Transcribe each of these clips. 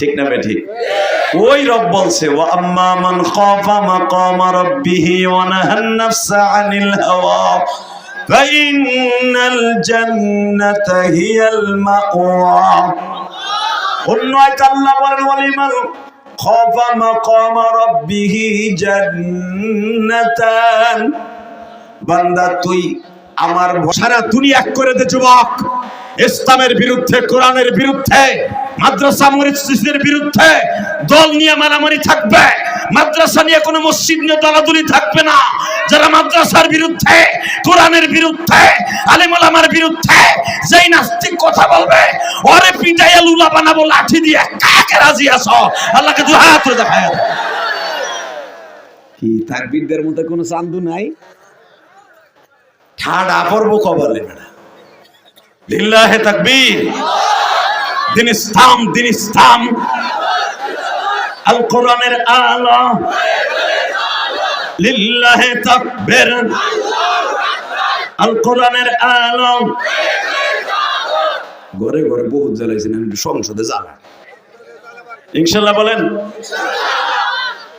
ঠিক না বেঠিক? ওই রব বলছে ওয়া আম্মা মান খাফা মাকামা রাব্বিহি ওয়া নাহান নাফসা আনিল হাওয়া ফাইন্নাল জান্নাতা হিয়াল মাওয়া। অন্য আয়াতে আল্লাহ বলেন ওয়ালিমান খাফা মাকামা রাব্বিহি জান্নাতান। বান্দা তুই আমার সারা দুনিয়া এক করে দে যুবক, ইসলামের বিরুদ্ধে, কোরআনের বিরুদ্ধে, মাদ্রাসা মসজিদের বিরুদ্ধে দল নিয়ে মারামারি থাকবে, মাদ্রাসা নিয়ে কোনো মসজিদ নিয়ে দলাদলি থাকবে না। যারা মাদ্রাসার বিরুদ্ধে, কোরআনের বিরুদ্ধে, আলেম ওলামার বিরুদ্ধে যেই নাস্তিক কথা বলবে ওরে পিটাইয়া লুলা বানাবো লাঠি দিয়ে। কাকে রাজি আছো? আল্লাহকে দুই হাত তুলে দেখায়। কি তাকবীরদের মধ্যে কোনো চান্দু নাই? ঠাডা পড়বো কবলে বেড়া। লিল্লাহে তাকবীর। দিন ইসলাম, দিন ইসলাম। আল কোরআনের আলো। লিল্লাহে তাকবীর। আল কোরআনের আলো। ঘরে ঘরে বহুত জ্বালাইছেন, আমি সংসদে জ্বালা। ইনশাআল্লাহ বলেন।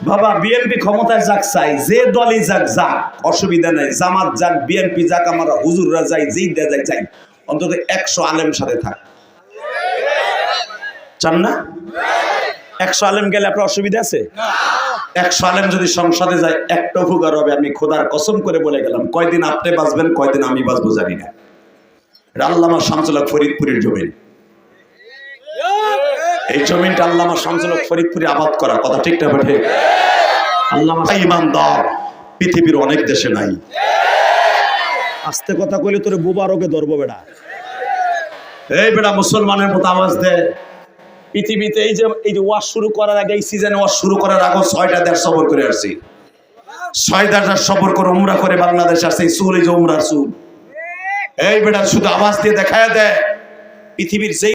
বাবা বিএনপি ক্ষমতায় যাক চাই, যে দলই যাক যাক, অসুবিধা নাই। জামাত যাক, বিএনপি যাক, আমরা হুজুররা যাই, যেই দে যাই চাই, অন্তত 100 আলেম সাথে থাক। চান না? 100 আলেম গেলে আপনার অসুবিধা আছে? 100 আলেম যদি সংসদে যায় একটা উপকার হবে। আমি খোদার কসম করে বলে গেলাম, কয়দিন আপনি বাঁচবেন, কয়দিন আমি বাঁচবো জানি না। এটা আল্লামা শামসুল হক ফরিদপুরের জমিন। এই জমিনটা আল্লামা শামসুল হক ফরিদপুরে আবাদ করা, কথা ঠিক না বেঠে? আল্লামা ইমানদার পৃথিবীর অনেক দেশে নাই। আস্তে কথা কইলে তোরে বুবারকে ধরবো বেটা। এই বেটা মুসলমানের মতো আওয়াজ দে। পৃথিবীতে এই যে ওয়াজ শুরু করার আগে, এই সিজনে ওয়াজ শুরু করার আগে 6টা দেশ সফর করে আসছি। 6টা দেশ সফর করে উমরা করে বাংলাদেশ আসছে। এই চুল, এই যে উমরার চুল। এই বেটা শুধু আওয়াজ দিয়ে দেখায় দেয় পৃথিবীর যেই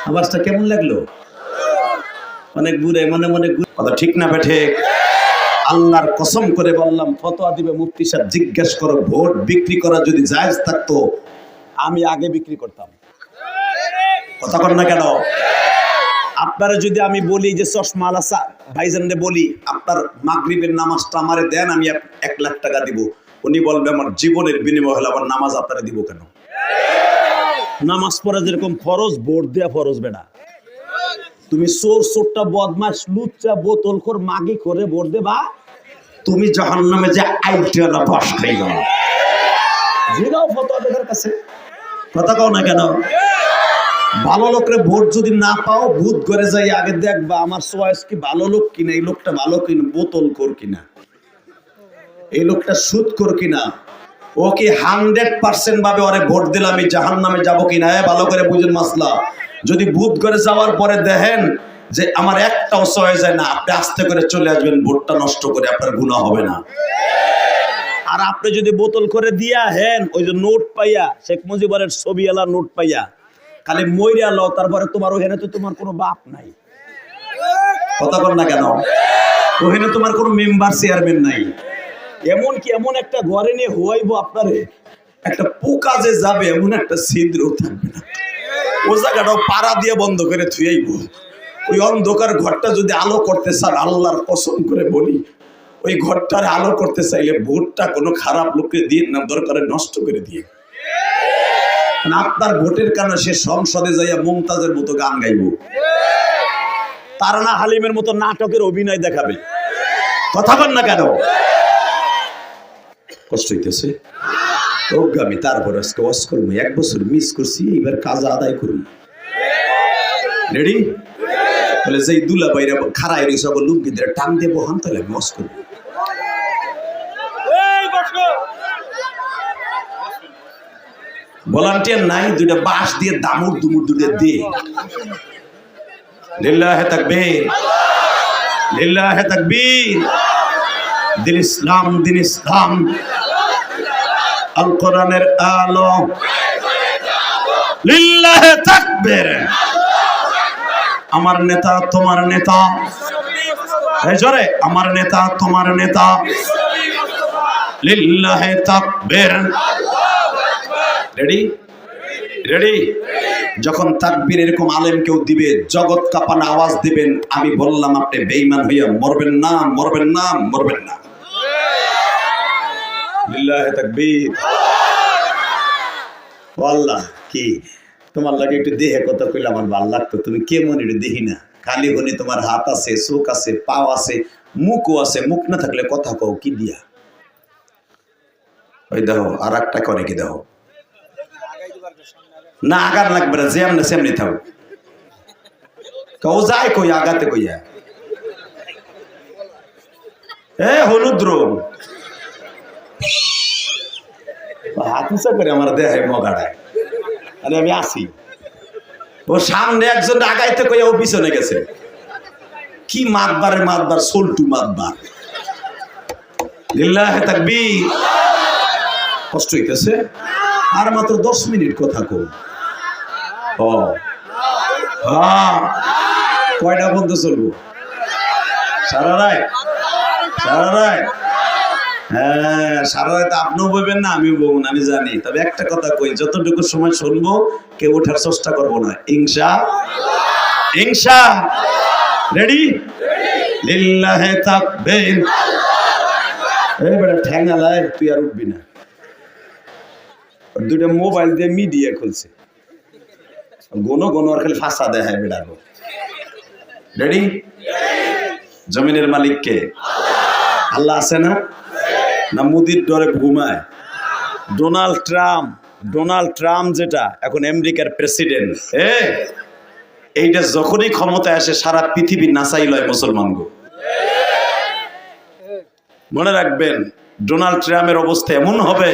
আওয়াজটা কেমন লাগলো? অনেক দূরে, মনে মনে কথা ঠিক না বেঠে? আল্লাহর কসম করে বললাম, ফতোয়া দিবে মুফতি সাহেব, জিজ্ঞেস করো ভোট বিক্রি করা যদি জায়েজ থাকতো আমি আগে বিক্রি করতাম। কথা কর না কেন? আপনারা যদি আমি বলি যে চশমা আলাসা ভাইজানরে বলি আপনার মাগরিবের নামাজটা আমারে দেন, আমি 1 লাখ টাকা দিব, উনি বলবে আমার জীবনের বিনিময় হলে আবার নামাজ আপনারা দিব কেন? নামাজ পড়া যেরকম ফরজ, ভোট দেয়া ফরজ বেটা। তুমি চোর, চোরটা বদমাশ, লুচ্চা, বোতলখোর, মাগি করে ভোট দেবা, তুমি জাহান্নামে যে আইলটা বাস খাইবা। জিগাও ফতোয়া দেখার কাছে। কথা কও না কেন? ভালো লোকের ভোট যদি না পাও, ভূত করে যাই আগে দেখবা আমার চয়েস কি ভালো লোক কিনা, এই লোকটা ভালো কিনা, বোতলখোর কিনা, এই লোকটা সুদখোর কিনা, ও কি 100% ভাবে ওরে ভোট দিলে আমি জাহান্নামে যাবো কিনা। ভালো করে বুঝেন মাসলা। যদি ভূত করে যাওয়ার পরে দেখেন যে আমার একটাও চয়েস যায় না, আপনি আস্তে করে চলে আসবেন, ভোটটা নষ্ট করে, আপনার গুনাহ হবে না। আর আপনি যদি বোতল করে দিয়া হেন, ওই যে নোট পাইয়া, শেখ মুজিবের ছবিওয়ালা নোট পাইয়া খালি মইরা লও, তারপরে তোমার ওখানে তো তোমার কোনো বাপ নাই। কথা বল না কেন? ওখানে তোমার কোনো মেম্বার চেয়ারম্যান নাই। এমনকি এমন একটা ঘরে নিয়ে হইব আপনারে, একটা পোকা যে যাবে এমন একটা ছিদ্র থাকবে না। ও জায়গাটাও পাড়া দিয়ে বন্ধ করে থুইব। ওই অন্ধকার ঘরটা যদি আলো করতে চান, আল্লাহর কসম করে বলি, ওই ঘরটার আলো করতে চাইলে ভোটটা কোনো খারাপ লোককে দিয়ে না, দরকারে নষ্ট করে দিয়ে। আপনার ভোটের কারণে সে সংসদে যাইয়া মুমতাজের মতো গান গাইব, তারানা হালিমের মতো নাটকের অভিনয় দেখাবে। কথা বল না কেন? কষ্ট হইতেছে আমি, তারপরে আজকে ওয়াজ করবো। 1 বছর মিস করছি, এবার কাজা আদায় করুন। রেডি? তাহলে যেই দুলা বাইরে খাড়াই রয়েছে আবার লুঙ্গি দিয়ে টান দিয়ে বহান, তাহলে আমি ওয়াজ করবো। ভলান্টিয়ার নাই, 2টা বাঁশ দিয়ে দামুর দুমুর দুটো দিয়ে। লিল্লাহে তাকবীর, লিল্লাহে তাকবীর। দিন ইসলাম আল কোরআনের আলো লিল্লাহি তাকবীর আমার নেতা তোমার নেতা এই জোরে আমার নেতা তোমার নেতা লিল্লাহি তাকবীর রেডি রেডি যখন তাকবীর এরকম আলেম কেউ দিবে জগৎ কাঁপানো আওয়াজ দিবেন আমি বললাম আপনি বেঈমান হইয়া মরবেন না মরবেন না মরবেন না লিল্লাহি তাকবীর আল্লাহ কি তোমার লাগে একটু দেহে কথা কইলে আমার ভালো লাগতো তুমি কেমন একটু দেখি না খালি বনি তোমার হাত আছে চোখ আছে পাও আছে মুখও আছে মুখ না থাকলে কথা কও কি দিয়া ওই দেখো আর একটা করে কি দেখো না আগার লাগবে না যেমনি সেমনি থাকো কেউ যায় কই আগাতে কইয়া হলুদ রোগ হাত উঁচা করে আমার দেহে মগাড়ায় আরে আমি আসি ও সামনে একজন আগাইতে কইয়া ও পিছনে গেছে কি মাতবার সোলটু মাতবার লিল্লাহি তাকবীর কষ্ট হইতেছে আর মাত্র 10 মিনিট কথা কও ও হ্যাঁ কয়টা বন্ধ চলবো সারা রাত হ্যাঁ সারা রাত আপনিও বলবেন না আমিও বলবো না আমি জানি তবে একটা কথা কই যতটুকু সময় শুনবো কেউ ওঠার চেষ্টা করবো না ইনশা রেডি লিল্লাহি তাকবীর এই বড় ঠ্যাঙ্গালায় তুই আর উঠবি না দুইটা মোবাইল দিয়ে মিডিয়া খুলছে গণ আর খালি ফাঁসা দেখায় বেড়া রেডি জমিনের মালিক কে আল্লাহ আছে না না মুদির ডরে ঘুমায় ডোনাল্ড ট্রাম্প যেটা এখন আমেরিকার প্রেসিডেন্ট এইটা যখনই ক্ষমতায় আসে সারা পৃথিবী নাচাই লয় মুসলমান গো মনে রাখবেন ডোনাল্ড ট্রাম্পের অবস্থা এমন হবে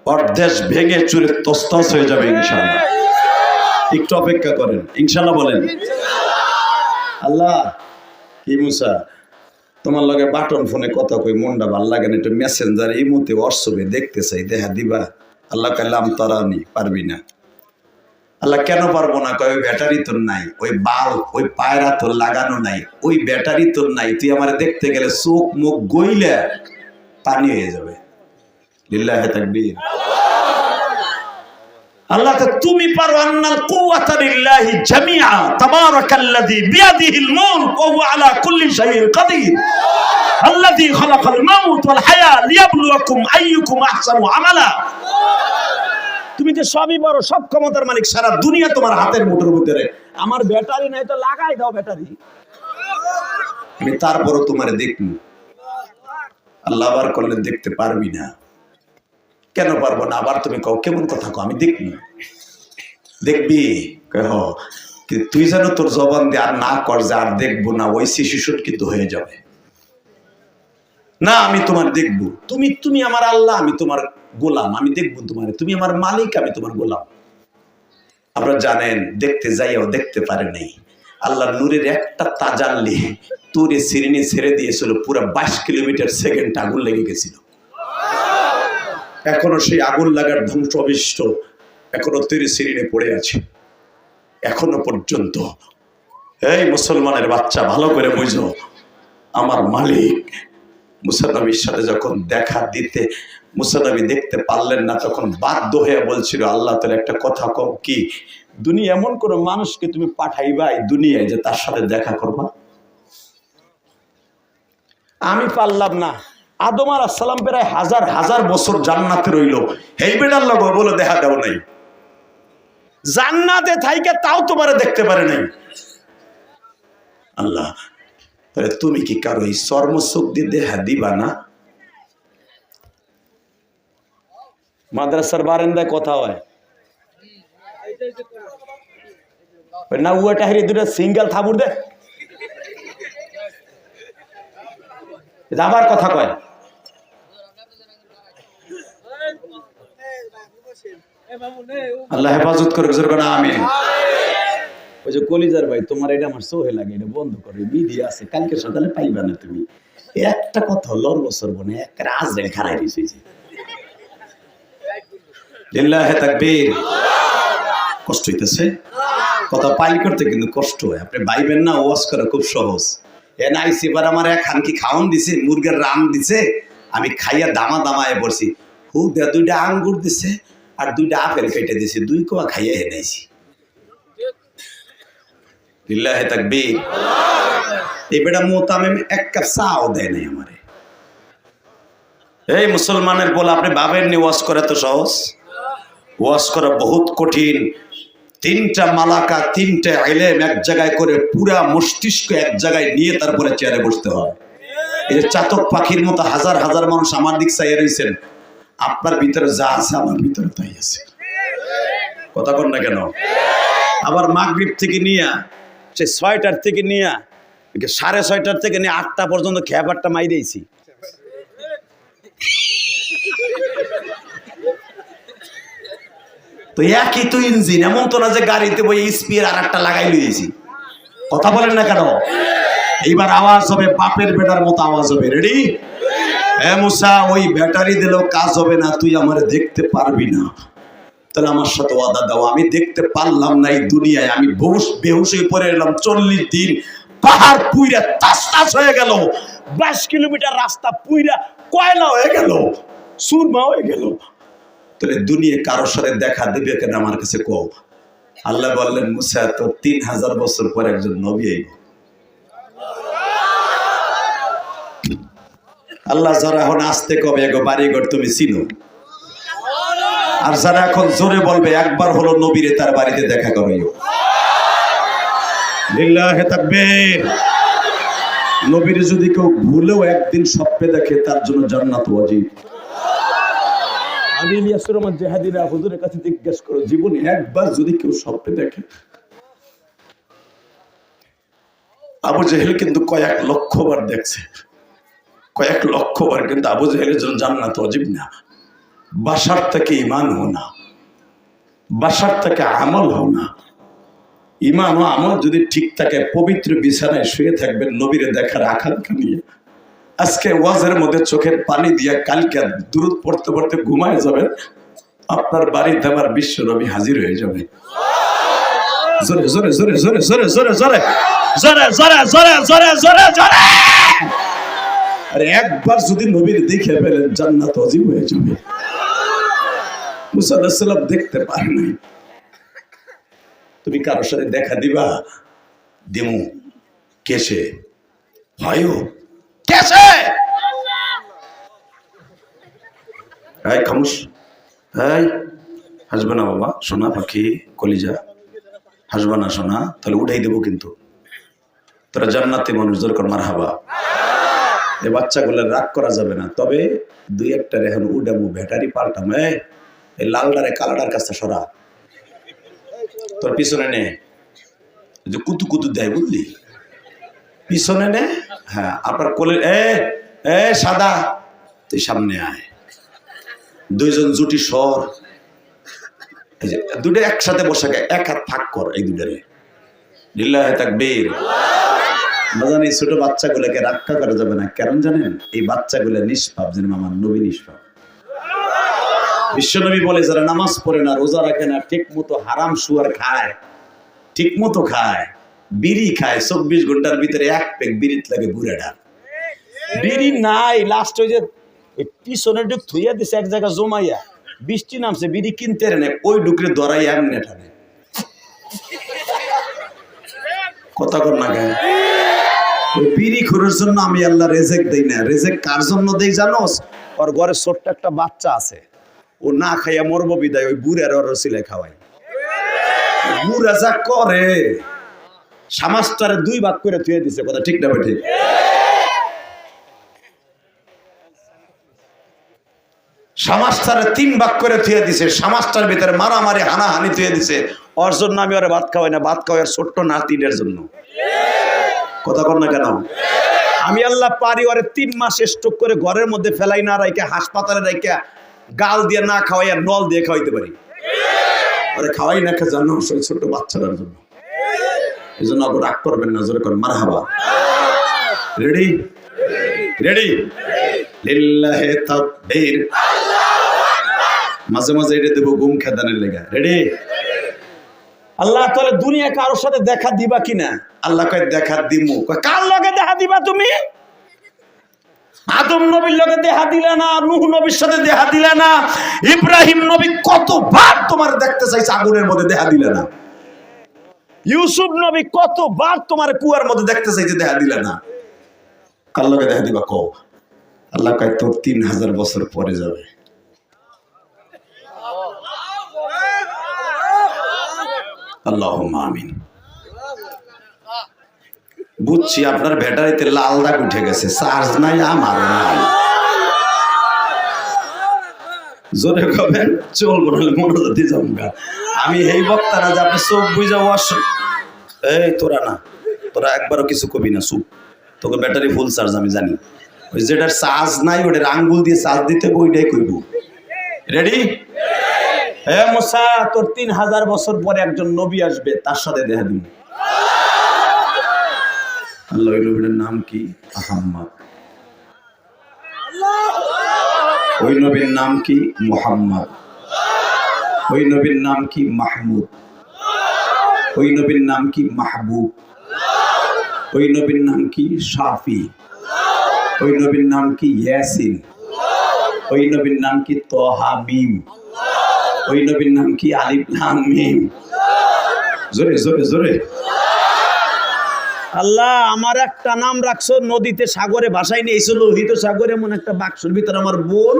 ওর দেশ ভেঙে চুরে তছনছ হয়ে যাবে ইনশাআল্লাহ একটু অপেক্ষা করেন ইনশাআল্লাহ বলেন আল্লাহ কি মুসা তোমার লগে বাটন ফোনে কথা কই মনটা ভাল লাগে না একটু মেসেঞ্জার এই মুহূর্তে হোয়াটসঅ্যাপে দেখতে চাই দেখা দিবা আল্লাহ কাল্লাম তারানি পারবি না আল্লাহ কেন পারবো না কয় ব্যাটারি তোর নাই ওই বাল ওই পায়রা তোর লাগানো নাই ওই ব্যাটারি তোর নাই তুই আমার দেখতে গেলে চোখ মুখ গইলে পানি হয়ে যাবে লিল্লাহি তাকবীর আল্লাহ তো তুমি পারো আন্নাল কুওয়াতা লিল্লাহি জামিআ তাবারাকাল্লাযী বিয়াদিহিল মুলক ওয়া হুয়া আলা কুল্লি শাইইন কাদির আল্লাযী খালাকাল মাউত ওয়াল হায়া লিয়াবলুয়াকুম আইয়ুকুম আহসানু আমালা তুমি যে সবই পারো সব ক্ষমতার মালিক সারা দুনিয়া তোমার হাতের মুঠোর ভিতরে আমার ব্যাটারি নাই তো লাগাই দাও ব্যাটারি আমি তারপরও তোমারে দেখব আল্লাহ আবার করলে দেখতে পারবি না কেন পারবো না আবার তুমি কও কেমন কথা কও আমি দেখবি কহ তুই যেন তোর জবান দিয়ে আর না কর যে আর দেখবো না ওই শিশুর কিন্তু হয়ে যাবে না আমি তোমার দেখবো তুমি আমার আল্লাহ আমি তোমার গোলাম আমি দেখবো তোমার তুমি আমার মালিক আমি তোমার গোলাম আপনারা জানেন দেখতে যাইও দেখতে পারে নাই আল্লাহর নূরের একটা তাজাল্লি তুরে সিরিনি ছেড়ে দিয়েছিল পুরো 22 কিলোমিটার সেকেন্ড আগুন লেগে গেছিল এখনো সেই আগুন লাগার ধ্বংস অবিষ্ট এখনো তুরে সিরিনে পড়ে আছে এখনো পর্যন্ত এই মুসলমানের বাচ্চা ভালো করে বুঝো আমার মালিক মুসা নবীর সাথে যখন দেখা দিতে মুসা নবী দেখতে পারলেন না তখন বাধ্য হয়ে বলছিল আল্লাহ তাআলা একটা কথা কও কি দুনিয়া এমন কোন মানুষকে তুমি পাঠাইবা এই দুনিয়ায় যে তার সাথে দেখা করবা আমি পারলাম না আদম আলাইহিস সালাম প্রায় হাজার হাজার বছর জান্নাতে রইল এই বেটার লগে বলে দেখা দাও নাই জান্নাতে থাইকে তাও তোমারে দেখতে পারে নাই আল্লাহ তাহলে তুমি কি কারো এই চর্মচোখ দিয়ে দেখা দিবা না মাদ্রাসার বারান্দায় কথা হয় না ওটা হেরে দুটা সিঙ্গেল থাবুর দে আবার কথা কয় আল্লাহ হেফাজত করে আমিন ওই যে কলিজার ভাই তোমার এটা আমার সোহে লাগে এটা বন্ধ করে মিডিয়া আছে কালকে সকালে পাইবা না তুমি একটা কথা লড় বছর বনে এক রাজরেল খারাই দিয়েছে। লিল্লাহে তাকবীর। কষ্ট হইতেছে কথা পাইল করতে, কিন্তু কষ্ট হয়। আপনি ভাইবেন না ওয়াজ করা খুব সহজ। আইসি এবার আমার এক খানকি খাওয়ান দিছে, মুরগের রান দিছে, আমি খাইয়া দামা দামায় পড়ছি। দুইটা আঙ্গুর দিছে আর দুইটা আপেল কেটে দিছে, 2 কোয়া খাইয়া হেনাইছি। লিল্লাহে তাকবীর। এই বেটা মোতামিম 1 কাপ চাও দেয় নাই আমারে। এই মুসলমানের বলে আপনি ভাবেন নি ওয়াজ করা তো সহজ? ওয়াজ করা বহুত কঠিন। 3টা মালাকা, 3টা ইলম এক জায়গায় করে পুরা মস্তিষ্ক এক জায়গায় নিয়ে তারপরে চেয়ারে বসতে হয়। এই যে চাতক পাখির মতো হাজার হাজার মানুষ আমার দিক চাইয়া রয়েছেন, আপনার ভিতরে যা আছে আমার ভিতরে তাই আছে। কথা কন না কেন? আবার মাগরিব থেকে নিয়ে সে 6টার থেকে নিয়ে 6:30টার থেকে নিয়ে 8টা পর্যন্ত খেয়াবারটা মাই দিয়েছি। তো একই তো ইঞ্জিন, এমন তো না যে গাড়িতে বই স্পিয়ার আর একটা লাগাই লইয়েছি। কথা বলেন না কেন? এইবার আওয়াজ হবে বাপের বেটার মতো আওয়াজ হবে। রেডি? হ্যাঁ মুসা, ওই ব্যাটারি দিলেও কাজ হবে না, তুই আমারে দেখতে পারবি না। তাহলে আমার সাথে ওয়াদা দাও। আমি দেখতে পারলাম না এই দুনিয়ায়, আমি বেহুশ হয়ে পড়ে এলাম। 40 দিন পাহাড় পুইরা তাস তাস হয়ে গেল, 22 কিলোমিটার রাস্তা পুইরা কয়লা হয়ে গেল, সুরমা হয়ে গেল। তাহলে দুনিয়া কারোর সাথে দেখা দেবে কেন আমার কাছে কও? আল্লাহ বললেন মুসা, তো 3000 বছর পর একজন নবী আইব। আল্লাহ যারা এখন আসতে কবে এগো বাড়িঘর তুমি চিনো, আর যারা এখন জোরে বলবে একবার হলো নবীরে তার বাড়িতে দেখা করাইও। লিল্লাহে তাকবীর। নবীরে যদি কেউ ভুলেও একদিন স্বপ্নে দেখে তার জন্য জান্নাত ওয়াজিব। আমি ইলিয়াসুর রহমান জিহাদিরা হুজুরের কাছে জিজ্ঞেস করো, জীবনে একবার যদি কেউ স্বপ্নে দেখে। আবু জেহেল কিন্তু কয়েক লক্ষ বার দেখছে, কয়েক লক্ষ বার, কিন্তু আবু জেহেলের জন্য জান্নাত ওয়াজিব না। বাসার থেকে ইমান হো না, বাসার থেকে আমল হো না। ইমান ও আমল যদি ঠিক থাকে, পবিত্র বিছানায় শুয়ে থাকবেন নবীরে দেখার আকাঙ্ক্ষা নিয়ে। আজকে ওয়াজের মধ্যে চোখের পানি দিয়ে কালকে দুরূদ পড়তে পড়তে ঘুমায় যাবেন, আপনার বাড়িতে আমার বিশ্ব নবী হাজির হয়ে যাবে। জোরে জোরে জোরে জোরে জোরে জোরে জোরে জোরে জোরে জোরে জোরে জোরে জোরে। আরে একবার যদি নবীর দেখে ফেলেন জান্নাত ওয়াজিব হয়ে যাবে। মুসা আলাইহিস সালাম দেখতে পারে নাই, তুমি কারোর সাথে দেখা দিবা? দেমু। কেসে ভাইও কেসে? এই খামোশ, এই হাসবে না বাবা, সোনা পাখি কলিজা, হাসবে না সোনা, তাহলে উঠাই দেবো কিন্তু। তোরা জান্নাতে মানুষ, দরকার মারহাবা। এই বাচ্চাগুলো রাগ করা যাবে না, তবে 2-1টার এখন উডামু, ব্যাটারি পাল্টাম। এই লালডারে কালাডার কাছে সরা, তোর পিছনে নে, যে কুতু কুতু দেয় বুঝলি, পিছনে নে। হ্যাঁ, আপনার কোলে এ সাদা, তুই সামনে আয়। 2জন জুটি সর, এই যে 2টা একসাথে বসে, এক হাত ফাঁক কর এই 2টারে। লিল্লাহে তাকবীর। বাজান, এই ছোট বাচ্চাগুলোকে রক্ষা করা যাবে না, কারণ জানেন এই বাচ্চাগুলো নিষ্পাপ, যেন আমার নবী নিষ্পাপ। বিশ্বনবী বলে যারা নামাজ পড়ে না, রোজা রাখে না, ঠিক মতো হারাম সুয়ার খায়, ঠিক মতো খায়, বিড়ি খায়, 24 ঘন্টার ভিতরে 1 পেক বিড়িত লাগে বুড়াটা। বিড়ি নাই, লাস্ট ওই যে পিছনে ঢুক থুইয়া দিছে এক জায়গা জমাইয়া, বৃষ্টি নামছে, বিড়ি কিনতে রে, ওই ঢুকরে ধরাই এমনি ঠানে। কথা কর না গায়ে। ওই বিড়ি খোরের জন্য আমি আল্লাহ রেজেক দেই না। রেজেক কার জন্য দেই জানোস? ওর ঘরে ছোট্ট একটা বাচ্চা আছে, ও না খাইয়া মরব বিদায়, ওই বুড়ার ওর রসিলে খাওয়াই। বুড়া যা করে, সমাজটারে 2 ভাগ করে থুয়ে দিছে। কথা ঠিক না ঠিক? সমাজটারে 3 ভাগ করে থুয়ে দিছে, সমাজটার ভিতরে মারামারি হানাহানি থুয়ে দিছে। ওর জন্য আমি ওরে ভাত খাওয়াই না, ভাত খাওয়ার ছোট্ট নাতিদের জন্য। কথা কর না কেন? আমি আল্লাহ পারি ওরে 3 মাস স্ট্রোক করে ঘরের মধ্যে ফেলাই না রাইকে, হাসপাতালে রাইকে, গাল দিয়ে না খাওয়াইয়া নল দিয়ে খাওয়াইতে পারি। ওরে খাওয়াই না খা জানো, ছোট বাচ্চাটার জন্য। এই জন্য রাগ করবেন না, জোরে করেন মারহাবা। রেডি? রেডি? লিল্লাহি তাকবীর। মাঝে মাঝে এটা দেবো গুম খেদানের লেগা। রেডি? আল্লাহ তাহলে দুনিয়া কারোর সাথে দেখা দিবা কিনা? আল্লাহ কয় দেখা দিমু। কার লগে দেখা দিবা তুমি? আদম নবীর লগে দেখা দিলে না, নূহ নবীর সাথে দেখা দিলে না, ইব্রাহিম নবী কতবার তোমার দেখতে চাইছে আগুনের মধ্যে দেখা দিলে না, ইউসুফ নবী কতবার তোমার কুয়ার মধ্যে দেখতে চাইছে দেখা দিলে না। কার লগে দেখা দিবা কও? আল্লাহ কয় তোর 3000 বছর পরে যাবে। আল্লাহুম্মা আমিন। বুঝছি আপনার ব্যাটারিতে লাল দাগ উঠে গেছে, চার্জ নাই, আমার নাই। জোরে কবেন চলবো না, মনোযোগ দিয়ে জমগা। আমি এই বক্তারা যে আপনি চোখ বুঝা ওয়াশ, এই তোরা না, তোরা একবারও কিছু কবি না, চুপ। তোকে ব্যাটারি ফুল চার্জ আমি জানি। ওই যেটার চার্জ নাই ওটার আঙ্গুল দিয়ে চার্জ দিতে ওইটাই কইব। রেডি? হে মুসা, তোর 3000 বছর পরে একজন নবী আসবে, তার সাথে দেখা দিন। আল্লাহ ওই নবীর নাম কি? আহম্মদ। ওই নবীর নাম কি? মুহাম্মদ। ওই নবীর নাম কি? মাহমুদ। ওই নবীর নাম কি? মাহবুব। ওই নবীর নাম কি? শাফি। ওই নবীর নাম কি? ইয়াসিন। ওই নবীর নাম কি? তহা মিম। ওই নবীর নাম কি? আলিফ লাম মিম। জোরে জোরে জোরে। আল্লাহ আমার একটা নাম রাখছো, নদীতে সাগরে ভাসাই নিয়েছো, লোহিত সাগরে এমন একটা বাক্সের ভিতরে আমার বোন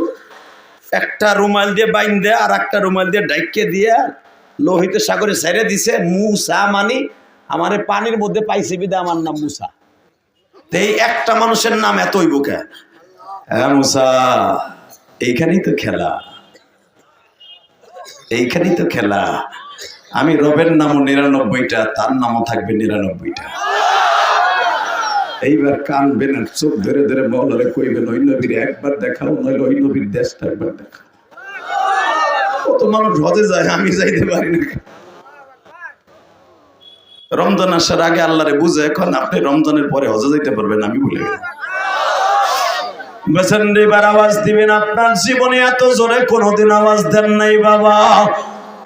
একটা রুমাল দিয়ে বাইন্ধে আর একটা রুমাল দিয়ে ডাইকে দিয়ে লোহিত সাগরে ছেড়ে দিছে। মুসা মানে আমারে পানির মধ্যে পাইছে বিদা আমার নাম মুসা। এই একটা মানুষের নাম এতই বুকে। হ্যাঁ মুসা, এইখানেই তো খেলা, এইখানেই তো খেলা। আমি রবের নামও 99টা, তার নামও থাকবে 99টা। এইবার কানবেন আর চোখ ধরে ধরে মহলারে কইবেন ওই নবীর একবার দেখাও, নইলে ওই নবীর দেশটা একবার দেখাও। কত মানুষ হজে যায়, আমি যাইতে পারি না। রমজান আসার আগে আল্লাহরে বুঝে এখন আপনি রমজানের পরে হজে যাইতে পারবেন, আমি বলে গেলাম। এবার আওয়াজ দিবেন, আপনার জীবনে এত জোরে কোনোদিন আওয়াজ দেন নাই বাবা।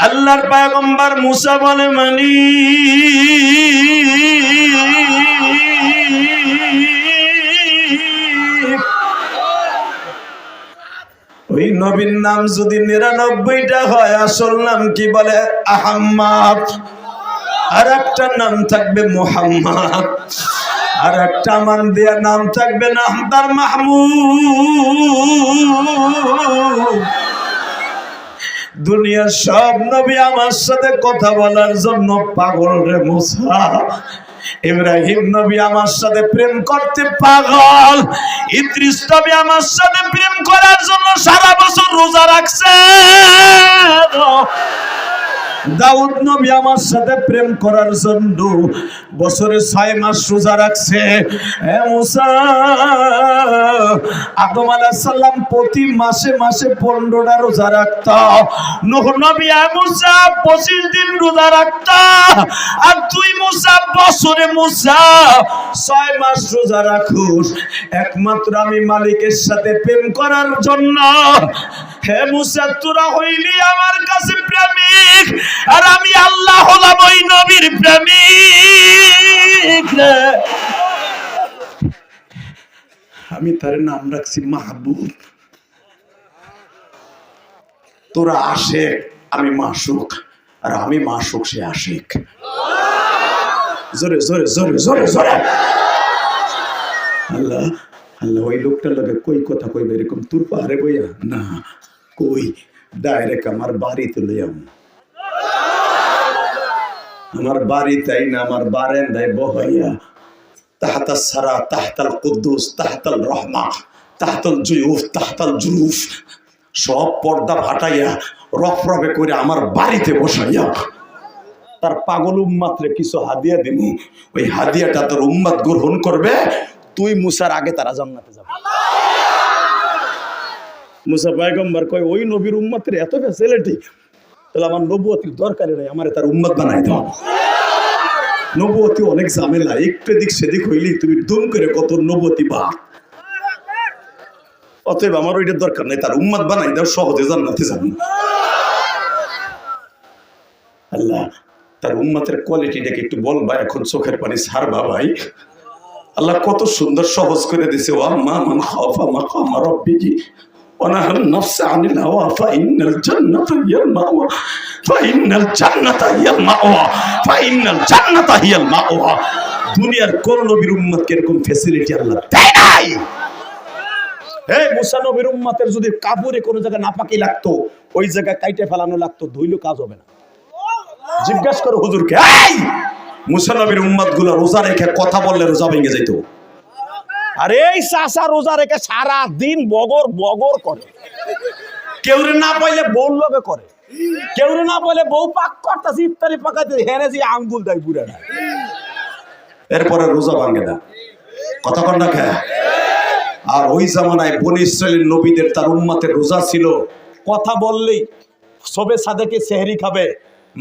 আল্লাহর পয়গম্বর মুসা বলে মানি ওই নবীর নাম যদি 99টা হয়, আসল নাম কি বলে? আহম্মদ। আর একটা নাম থাকবে মুহাম্মদ। আর একটা মান দিয়া নাম থাকবে নাম তার মাহমুদ। দুনিয়ার সব নবী আমার সাথে কথা বলার জন্য পাগল রে মুসা। ইব্রাহিম নবী আমার সাথে প্রেম করতে পাগল। ইদ্রিস নবী আমার সাথে প্রেম করার জন্য সারা বছর রোজা রাখছে। দাউদ নবী আমার সাথে প্রেম করার জন্য বছরে 6 মাস রোজা রাখছে। হে মুসা, আদম আলাইহিস সালাম প্রতি মাসে মাসে 15টা রোজা রাখত। নূহ নবী মুসা 25 দিন রোজা রাখত। আর তুই মুসা বছরে মুসা 6 মাস রোজা রাখুস, একমাত্র আমি মালিকের সাথে প্রেম করার জন্য। হে মুসা, তোরা হইলি আমার কাছে প্রেমিক, আর আমি আল্লাহ হলাম ওই নবীর প্রেমিক। আমি তার নাম রাখছি মাহবুব। তোরা আশিক, আমি মাশুক, আর আমি মাশুক, সে আশিক। জোরে জোরে জোরে জোরে জোরে। আল্লাহ আল্লাহ ওই লোকটার লগে কই কথা কইবে এরকম তোর পাহাড়ে বইয়া না, কই ডাইরেক্ট আমার বাড়িতে লইয়াম। আমার বাড়ি তাই না, আমার বারান্দায় বহাইয়া তাহতাস সারা, তাহতাল কুদ্দুস, তাহতাল রহমা, তাহতাল জুয়ুফ, তাহতাল জুরুফ, সব পর্দা ফাটাইয়া রফরফে করে আমার বাড়িতে বসাইয়া তার পাগল উম্মাতরে কিছু হাদিয়া দিমু। ওই হাদিয়াটা তোর উম্মাত গ্রহণ করবে, তুই মুসার আগে তারা জান্নাতে যাবে। মুসা পয়গম্বর কয় ওই নবীর উম্মতের এত ফ্যাসিলিটি, তাহলে আমার নবুয়তির দরকারই নাই, আমার তার উম্মত বানাই দাও। নবুয়তি অনেক ঝামেলা, একটু এদিক সেদিক হইলি তুমি দুম করে কত নবুয়তি বা। অতএব আমার ওইটার দরকার নেই, তার উম্মত বানাই দাও, সহজে জান্নাতে যাবেন। আল্লাহ তার উম্মতের কোয়ালিটিটাকে একটু বলবা, এখন চোখের পানি ছাড়বা ভাই। আল্লাহ কত সুন্দর সহজ করে দিছে, ওয়া আম্মা মান খাফা মাকামা রাব্বিহি ওয়া নাহান নাফসা আনিল হাওয়া ফাইন্নাল জান্নাতা হিয়াল মাওয়া ফাইন্নাল জান্নাতা হিয়াল মাওয়া ফাইন্নাল জান্নাতা হিয়াল মাওয়া। দুনিয়ার কোন নবীর উম্মতকে এরকম ফ্যাসিলিটি আল্লাহ দেয় নাই। এই মুসা নবীর উম্মতের যদি কাপড়ে কোনো জায়গায় নাপাকি লাগতো, ওই জায়গায় কাইটে ফেলানো লাগতো, ধুইলো কাজ হবে না। জিজ্ঞাসা করো হুজুরকে, এই মুসা নবীর উম্মত গুলো রোজা রেখে কথা বললে রোজা ভেঙে যেত। আর এই চাচা রোজা রেখে সারা দিন বগর বগর করে, কেউ না পাইলে বউ লগে করে, কেউ না পাইলে বউ পাক করতেছে, ইফতারি পাকাইতে হেরে যে আঙ্গুল দেয় বুড়া না, এরপরে রোজা ভাঙে না। কথা কন না খেয়ে। আর ওই জামানায় বনী ইসরাইলের নবীদের তার উম্মতের রোজা ছিল, কথা বললেই সবে সাদেকে সেহরি খাবে,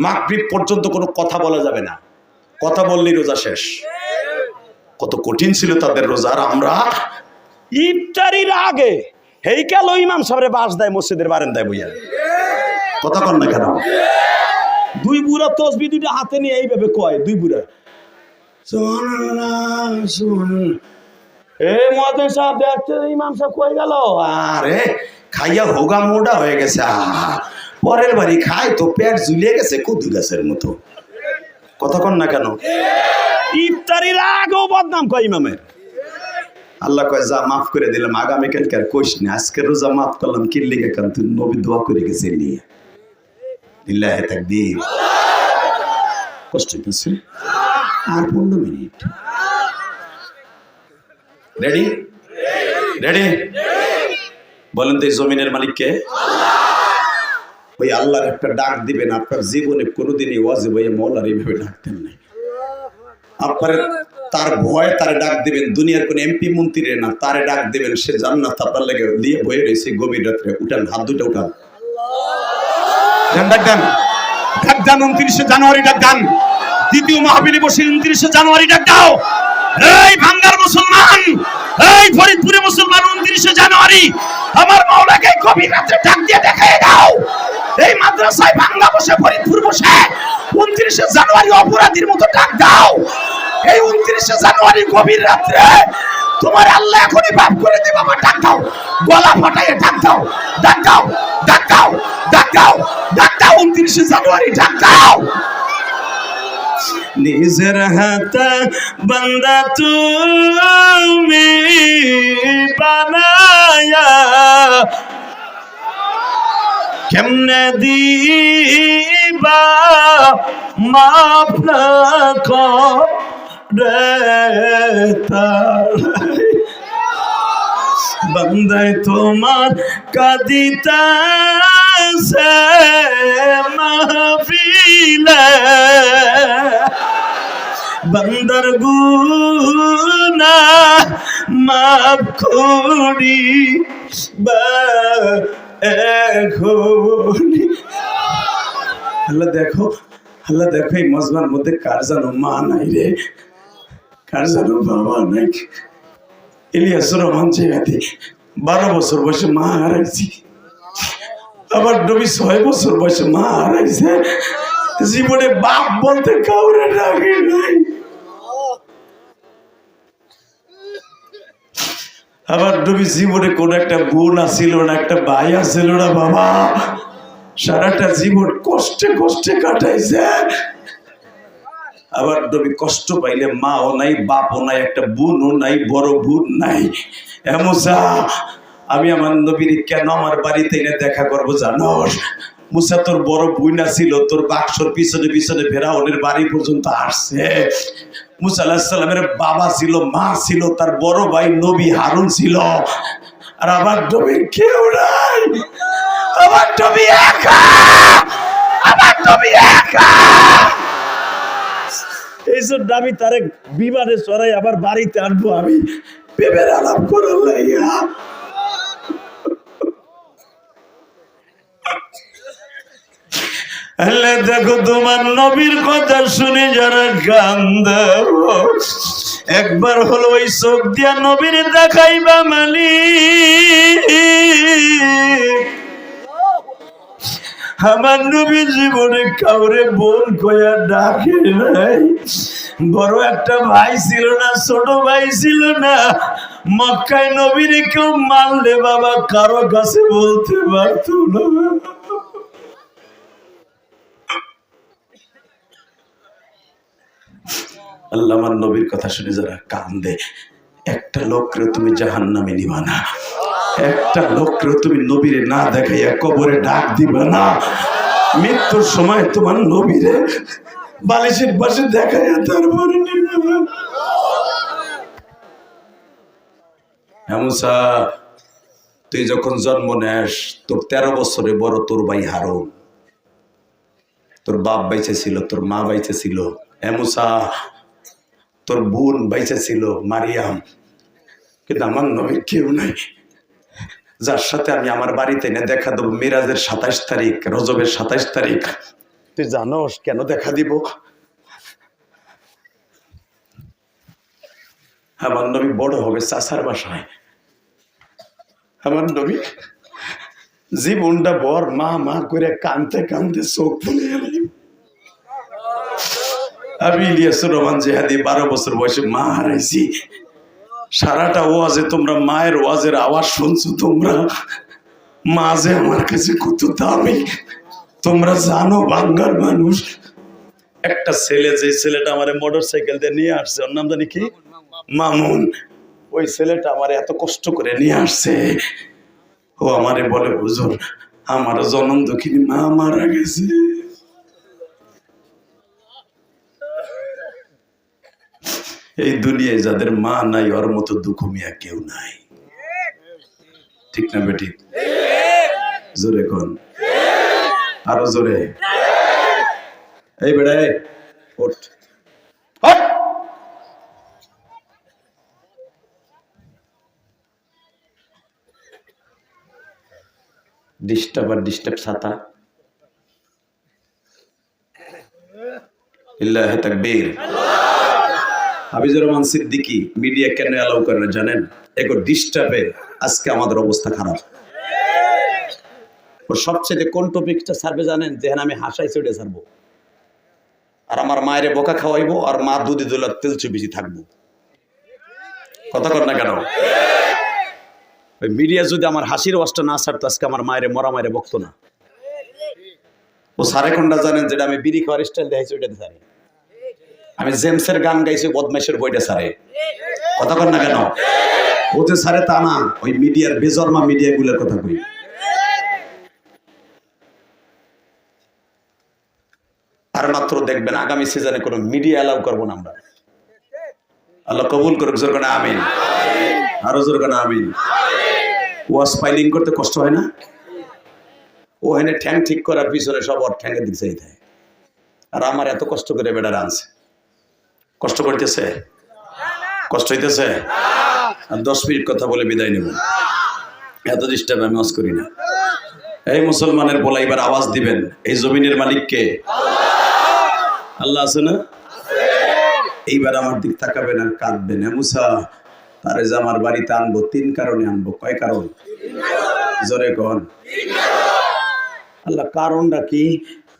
মাগরিব পর্যন্ত কোনো কথা বলা যাবে না, কথা বললেই রোজা শেষ। কত কঠিন ছিল তাদের রোজা। আর আমরা ইফতারির আগে হেইকাল ইমাম সাহেবের বাস দেয় মসজিদের বারান্দায় বইয়া। কথা কন না কেন? দুই বুড়া তসবি দুইটা হাতে নিয়ে এইভাবে কয়, দুই বুড়া সুবহানাল্লাহ সুবহানাল্লাহ। এ মুয়াজ্জিন সাহেব দেখতে ইমাম সাহেব কই গেল? আরে খাইয়া হোগা মোটা হয়ে গেছে, পরের বাড়ি খায় তো পেট ঝুলিয়ে গেছে কদু গাছের মতো। কথা কন না কেন? ইফতারির আগেও বদনাম কয় ইমামের। আল্লাহ কয় যা মাফ করে দিলাম, আগামীকালকে আর কইস না, আজকের রোজা মাফ করলাম। কি লেগে? কারণ তুই নবী দোয়া করে গেছে নিয়ে। লিল্লাহি তাকবীর। কষ্ট হইতেছে আর 15 মিনিট। রেডি রেডি বলেন তো, এই জমিনের মালিক কে? ওই আল্লাহর একটা ডাক দিবেন। আপনার জীবনে কোনোদিনই ওয়াজিব হয়ে মওলার এইভাবে ডাকতেন নাই। আপনার তার ভয় তারে ডাক দিবেন, দুনিয়ার কোন এমপি মন্ত্রী না, তারে ডাক দিবেন। সে জান্নাত আপনার লেগে দিয়ে বয়ে রয়েছে গভীর রাত্রে। উঠান, হাত দুটো উঠান, ডাক দেন, ডাক দেন। 29শে জানুয়ারি ডাক দেন, দ্বিতীয় মাহফিল বসে 29শে জানুয়ারি ডাক দাও। এই ভাঙ্গার মুসলমান, এই ফরিদপুরে মুসলমান, 29শে জানুয়ারি আমার মাওলাকে গভীর রাতে ডাক দিয়ে দেখাই দাও। এই মাদ্রাসায় বাংলা বসে ফরিদপুর বসে 29শে জানুয়ারি অপরাধীর মতো ডাক দাও। এই 29শে জানুয়ারি গভীর রাতে তোমার আল্লাহ এখনই মাফ করে দিবে। আমার ডাক দাও, গলা ফাটাইয়ে ডাক দাও, ডাক দাও, ডাক দাও, ডাক দাও, ডাক দাও। 29শে জানুয়ারি ডাক দাও। নিজের হাতে বান্দা তুমি বানায়া কেমনে দিবা মাফ না করে তার বান্দায় তোমার কাঁদিতেছে মাহফিলে, বান্দার গুনাহ মাফ করি এখনি। আল্লাহ দেখো, আল্লাহ দেখো এই মজমার মধ্যে কার জানো মা নাই রে, কার জানো বাবা নাই। ইলিয়াসুর রহমান চেয়াতে 12 বছর বয়সে মা হারাইছি, আবার নবী 6 বছর বয়সে মা হারাইছে। জীবনে বাপ বলতে কাউরে ডাকে নাই। আবার নবী জীবনে কোন একটা বোন আসিল না, একটা ভাই আসিল না। বাবা সারাটা জীবন কষ্টে কষ্টে কাটাইছে। আবার নবী কষ্ট পাইলে মাও নাই, বাপও নাই, একটা বোনও নাই, বড় বোন নাই। মুসা আমি আমার নবীর কেন আমার বাড়িতে এনে দেখা করবো জানোস? মুসা তোর বড় বোন ছিল, তোর বাক্সর পিছনে পিছনে ফেরাউনের বাড়ি পর্যন্ত আসছে। মুসা আলাইহিস সালামের বাবা ছিল, মা ছিল, তার বড় ভাই নবী হারুন ছিল। আর আমার নবীর কেউ নাই, আমার নবী একা, আমার নবী একা। এই জন্য আমি তারে বিমানে চড়াই আবার বাড়িতে আনবো, আমি প্রেমের আলাপ করার লাইয়া। আল্লাহ দেখো তোমার নবীর কথা শুনে যারা কান্দে, একবার হলো ওই চোখ দিয়া নবীর দেখাইবা মালিক। আমার নবী জীবনে কাউরে বোন কইয়া ডাকে নাই। বড় একটা ভাই ছিল না, ছোট ভাই ছিল না। মক্কায় নবীরে কেউ মানলে বাবা কারো কাছে বলতে পারতো না। আল্লাহ আমার নবীর কথা শুনে যারা কান্দে, একটা লোকরে তুমি জাহান্নামে নিবা না, একটা লোকরে তুমি নবীরে না দেখাইয়া কবরে ডাক দিবা না। মৃত্যুর সময় তোমার নবীরে বালিশের পাশে দেখাইয়া তারপরে নিবা না। মুসা, তুই যখন জন্ম নেস তোর 13 বছরে বড় তোর ভাই হারুন, তোর বাপ বাইচে ছিল, তোর মা বাইচে ছিল। মুসা, তোর বোন বাইচে ছিল মারিয়াম, কিন্তু আমার নবীর কেউ নাই যার সাথে আমি আমার বাড়িতে এনে দেখা দেবো মিরাজের 27 তারিখ, রজবের 27 তারিখ। তুই জানোস কেন দেখা দিব? আমার নবী বড় হবে চাচার বাসায়। আমার নবী জীবনটা বর মা মা করে কানতে কানতে চোখ ফুলে গেল। আমি ইলিয়াসুর রহমান জেহাদি 12 বছর বয়সে মা হারাইছি। সারাটা ওয়াজে তোমরা মায়ের ওয়াজের আওয়াজ শুনছো। তোমরা মা যে আমার কাছে কত দামি তোমরা জানো। বাঙ্গার মানুষ একটা ছেলে, যে ছেলেটা আমার মোটর সাইকেল দিয়ে নিয়ে আসছে, ওর নাম জানি কি, মামুন। ওই ছেলেটা আমার এত কষ্ট করে নিয়ে আসছে। ও আমারে বলে, হুজুর আমার জনম দুঃখিনী মা মারা গেছে। এই দুনিয়ায় যাদের মা নাই ওর মতো দুঃখ মিয়া কেউ নাই। ঠিক না বেটি? জোরে কোন, আরো জোরে। এই বেড়ায় ওঠ, ডিস্টার্ব আর ডিস্টার্ব ছাতা। ইল্লাহি তাকবীর। হাফিজুর রহমান সিদ্দিকী মিডিয়া কেন অ্যালাউ করে না জানেন? এগো ডিস্টার্বে আজকে আমাদের অবস্থা খারাপ। ও সবচেয়ে কোন টপিকটা ছাড়বে জানেন? যেখানে আমি হাসাই চড়ে ছাড়বো, আর আমার মায়ের বোকা খাওয়াইবো, আর মা দুধে দোলার তেল চুপিছি থাকবো। কথা কর না কেন? ওই মিডিয়া যদি আমার হাসির ওয়াজটা না ছাড়তো আজকে আমার মায়ের মরা মায়ের বকতো না। ও সারে কোনটা জানেন? যেটা আমি বিড়ি খাওয়ার স্টাইল দেখাইছি ওইটাতে সারে। আমি জেমসের গান গাইছি বদমাইশের বইটা সারে। কথা কর না কেন? ও যে সারে তা না, ওই মিডিয়ার বেজরমা মিডিয়া গুলোর কথা কই। আর মাত্র দেখবেন আগামী সিজনে কোনো মিডিয়া অ্যালাউ করবো না আমরা। আল্লাহ কবুল করুক। জোর করে আমিন। আরো জোর করে আমিন। ওয়াজ ফাইলিং করতে কষ্ট হয় না? ও এনে ঠ্যাং ঠিক করার পিছনে সব ওর ঠ্যাঙ্গের দিক চাই থাকে। আর আমার এত কষ্ট করে বেটার আনছে, কষ্ট করতেছে, কষ্ট হইতেছে। আর 10 মিনিট কথা বলে বিদায় নেব। এত ডিস্টার্ব আমি ওয়াজ করি না। এই মুসলমানের বলা এবার আওয়াজ দিবেন, এই জমিনের মালিক কে? আল্লাহ আছে না? এইবার আমার দিক তাকাবেন আর কাঁদবেন। মুসা, তারে যে আমার বাড়িতে আনবো 3 কারণে আনবো। কয় কারণ? জোরে কোন। আল্লাহ কারণটা কি?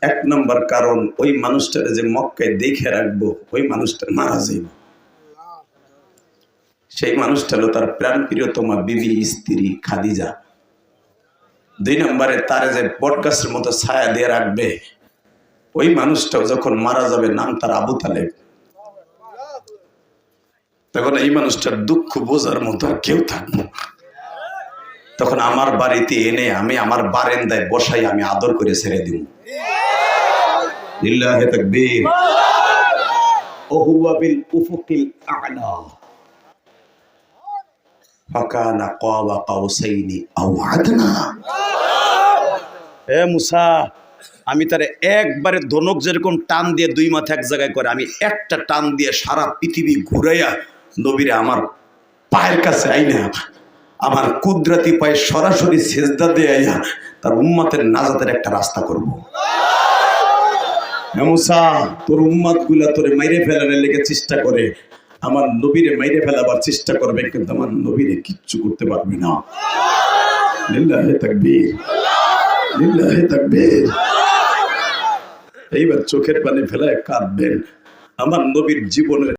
1 নম্বর কারণ, ওই মানুষটারে যে মক্কায় দেখে রাখবো, ওই মানুষটা মারা যাইব। সেই মানুষটা হলো তার প্রাণ প্রিয়তমা বিবি স্ত্রী খাদিজা। 2 নম্বরে তারে যে বটগাছের মতো ছায়া দিয়ে রাখবে, ওই মানুষটাও যখন মারা যাবে নাম তার আবু তালেব। তখন এই মানুষটার দুঃখ বোঝার মতো আর কেউ থাকবো। তখন আমার বাড়িতে এনে আমি আমার বারান্দায় বসাই আমি আদর করে ছেড়ে দিব। লিল্লাহি তাকবীর। ওহুয়া বিল উফুকিল আ'লা ফাকানা কাবা কাউসাইনি আও আদনা। এ মুসা, আমি তারে একবারে ধনুক যেরকম টান দিয়ে 2 মাথা এক জায়গায় করে, আমি একটা টান দিয়ে সারা পৃথিবী ঘুরাইয়া নবীরে আমার পায়ের কাছে আইনা আমার কুদরতি পায়ে সরাসরি সেজদা দিয়ে আইয়া তার উম্মতের নাজাতের একটা রাস্তা করব। মুসা, তোর উম্মত গুলা তোরে মাইরে ফেলার লেগে চেষ্টা করে, আমার নবীরে মাইরে ফেলাবার চেষ্টা করবে, কিন্তু আমার নবীরে কিচ্ছু করতে পারবে না। লিল্লাহি তাকবীর, লিল্লাহি তাকবীর। এইবার চোখের পানি ফেলায় কাঁদবেন। আমার নবীর জীবনের